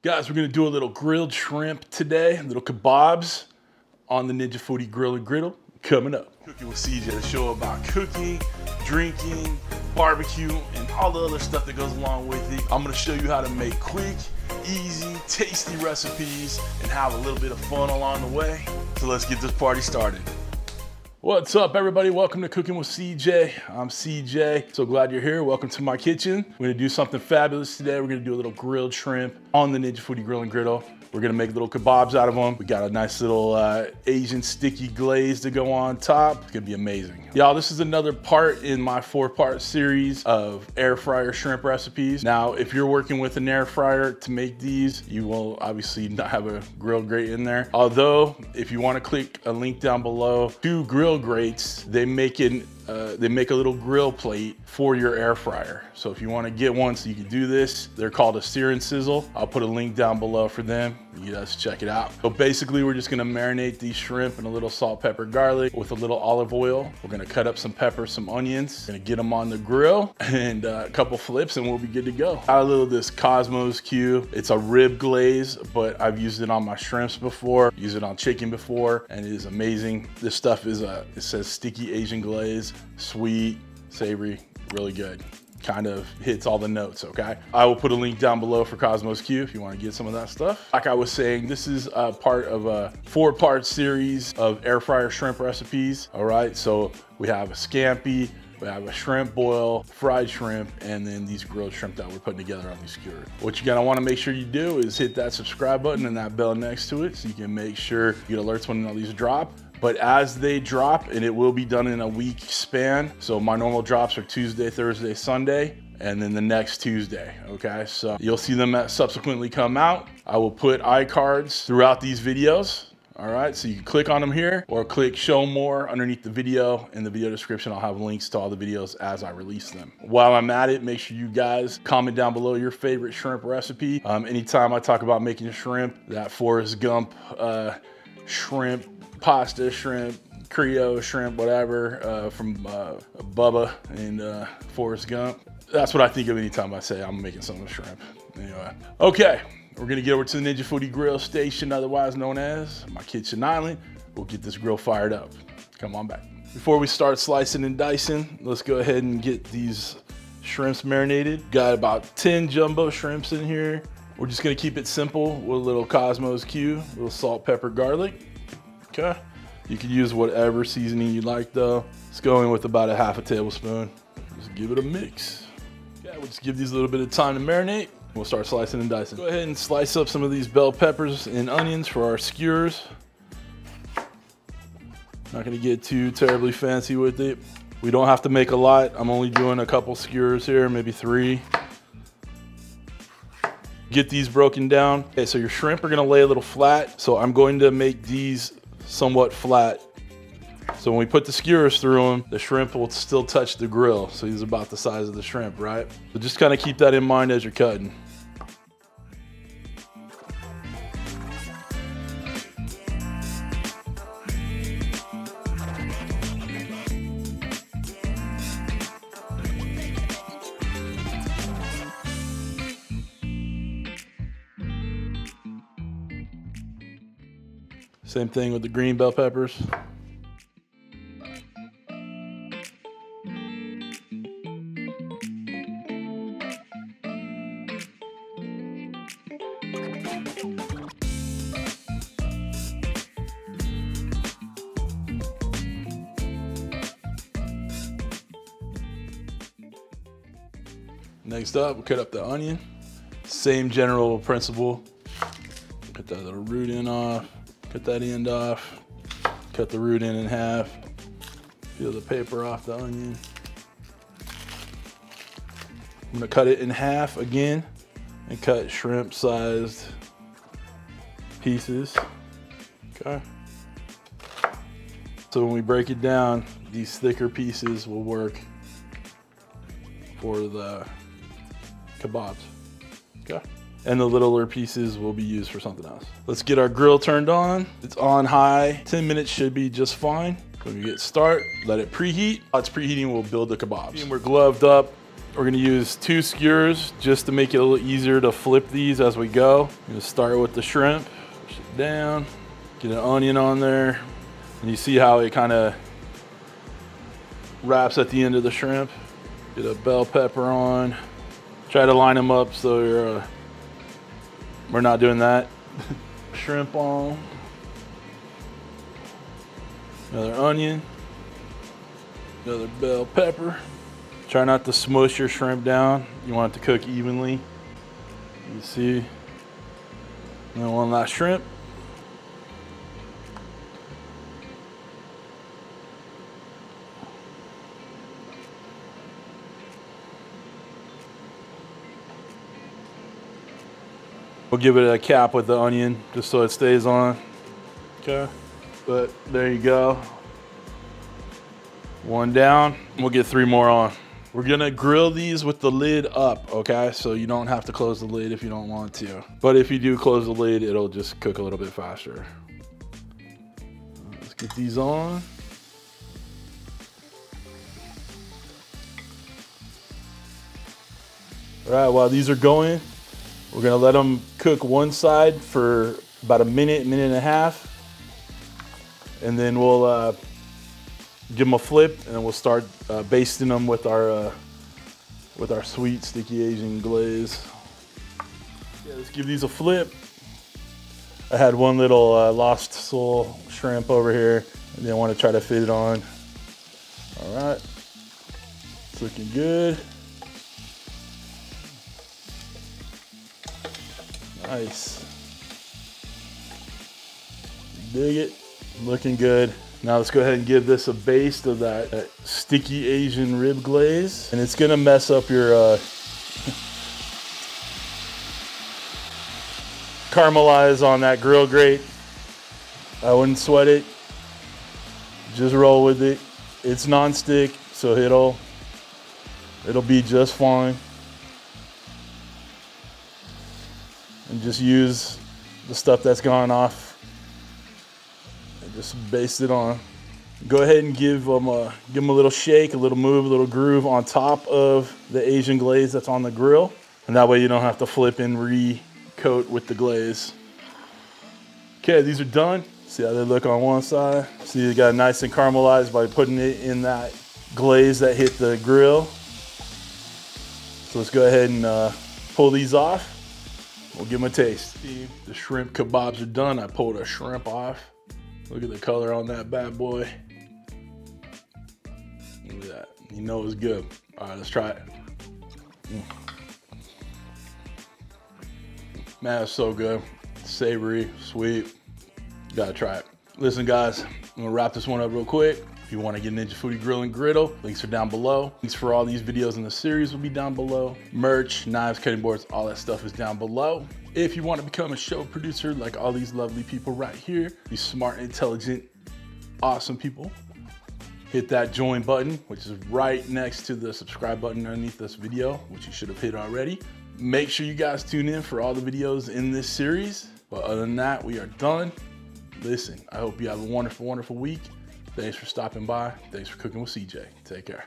Guys, we're gonna do a little grilled shrimp today, little kebabs on the Ninja Foodi Grill and Griddle coming up. Cooking with CJ, the show about cooking, drinking, barbecue, and all the other stuff that goes along with it. I'm gonna show you how to make quick, easy, tasty recipes and have a little bit of fun along the way. So let's get this party started. What's up, everybody? Welcome to Cooking with CJ. I'm CJ. So glad you're here. Welcome to my kitchen. We're gonna do something fabulous today. We're gonna do a little grilled shrimp on the Ninja Foodi Grill and Griddle. We're gonna make little kebabs out of them. We got a nice little Asian sticky glaze to go on top. It's gonna be amazing. Y'all, this is another part in my 4-part series of air fryer shrimp recipes. Now, if you're working with an air fryer to make these, you will obviously not have a grill grate in there. Although, if you wanna click a link down below to grill grates, they make a little grill plate for your air fryer. So if you want to get one so you can do this, they're called a Sear'NSizzle. I'll put a link down below for them. You guys check it out. So basically we're just gonna marinate these shrimp in a little salt, pepper, garlic with a little olive oil. We're gonna cut up some peppers, some onions, gonna get them on the grill and a couple flips and we'll be good to go. Got a little of this Kosmo's Q. It's a rib glaze, but I've used it on my shrimps before, used it on chicken before, and it is amazing. This stuff is it says sticky Asian glaze, sweet, savory, really good. Kind of hits all the notes, okay? I will put a link down below for Kosmo's Q if you want to get some of that stuff. Like I was saying, this is a part of a 4-part series of air fryer shrimp recipes, all right? So we have a scampi, we have a shrimp boil, fried shrimp, and then these grilled shrimp that we're putting together on these skewers. What you're gonna wanna make sure you do is hit that subscribe button and that bell next to it so you can make sure you get alerts when all these drop. But as they drop, and it will be done in a week span, so my normal drops are Tuesday, Thursday, Sunday, and then the next Tuesday, okay? So you'll see them subsequently come out. I will put iCards throughout these videos, all right? So you can click on them here or click show more underneath the video. In the video description, I'll have links to all the videos as I release them. While I'm at it, make sure you guys comment down below your favorite shrimp recipe. Anytime I talk about making shrimp, that Forrest Gump shrimp, pasta shrimp, Creole shrimp, whatever, from Bubba and Forrest Gump. That's what I think of anytime I say I'm making some shrimp. Anyway, okay, we're gonna get over to the Ninja Foodi Grill Station, otherwise known as my kitchen island. We'll get this grill fired up. Come on back. Before we start slicing and dicing, let's go ahead and get these shrimps marinated. Got about 10 jumbo shrimps in here. We're just gonna keep it simple with a little Kosmo's Q, a little salt, pepper, garlic. Okay, you can use whatever seasoning you like though. Let's go in with about a half a tablespoon. Just give it a mix. Okay, we'll just give these a little bit of time to marinate. We'll start slicing and dicing. Go ahead and slice up some of these bell peppers and onions for our skewers. Not gonna get too terribly fancy with it. We don't have to make a lot. I'm only doing a couple skewers here, maybe 3. Get these broken down. Okay, so your shrimp are gonna lay a little flat. So I'm going to make these somewhat flat. So when we put the skewers through them, the shrimp will still touch the grill. So these are about the size of the shrimp, right? So just kind of keep that in mind as you're cutting. Same thing with the green bell peppers. Next up, we'll cut up the onion. Same general principle. Cut that little root end off. Cut that end off, cut the root end in half, peel the paper off the onion. I'm gonna cut it in half again and cut shrimp sized pieces, okay? So when we break it down, these thicker pieces will work for the kebabs, okay? And the littler pieces will be used for something else. Let's get our grill turned on. It's on high. 10 minutes should be just fine. When we get start, let it preheat. While it's preheating, we'll build the kebabs. And we're gloved up. We're gonna use 2 skewers just to make it a little easier to flip these as we go. I'm gonna start with the shrimp, push it down, get an onion on there, and you see how it kind of wraps at the end of the shrimp. Get a bell pepper on. Try to line them up so we're not doing that. Shrimp on. Another onion. Another bell pepper. Try not to smush your shrimp down. You want it to cook evenly. You see. And then one last shrimp. We'll give it a cap with the onion just so it stays on. Okay, but there you go. One down, we'll get 3 more on. We're gonna grill these with the lid up, okay? So you don't have to close the lid if you don't want to. But if you do close the lid, it'll just cook a little bit faster. Let's get these on. All right, while these are going, we're gonna let them cook one side for about a minute, minute and a half. And then we'll give them a flip and then we'll start basting them with our sweet sticky Asian glaze. Yeah, let's give these a flip. I had one little lost soul shrimp over here and then I want to try to fit it on. All right, it's looking good. Nice. Dig it, looking good. Now let's go ahead and give this a baste of that sticky Asian rib glaze. And it's gonna mess up your caramelize on that grill grate. I wouldn't sweat it, just roll with it. It's non-stick, so it'll be just fine. And just use the stuff that's gone off and just baste it on. Go ahead and give them a little shake, a little move, a little groove on top of the Asian glaze that's on the grill. And that way you don't have to flip and re-coat with the glaze. Okay, these are done. See how they look on one side? See, they got nice and caramelized by putting it in that glaze that hit the grill. So let's go ahead and pull these off. We'll give them a taste. The shrimp kebabs are done. I pulled a shrimp off. Look at the color on that bad boy. Look at that. You know it's good. All right, let's try it. Man, it's so good. Savory, sweet. Gotta try it. Listen, guys, I'm gonna wrap this one up real quick. If you want to get Ninja Foodi Grill and Griddle, links are down below. Links for all these videos in the series will be down below. Merch, knives, cutting boards, all that stuff is down below. If you want to become a show producer like all these lovely people right here, these smart, intelligent, awesome people, hit that join button, which is right next to the subscribe button underneath this video, which you should have hit already. Make sure you guys tune in for all the videos in this series. But other than that, we are done. Listen, I hope you have a wonderful, wonderful week. Thanks for stopping by. Thanks for cooking with CJ. Take care.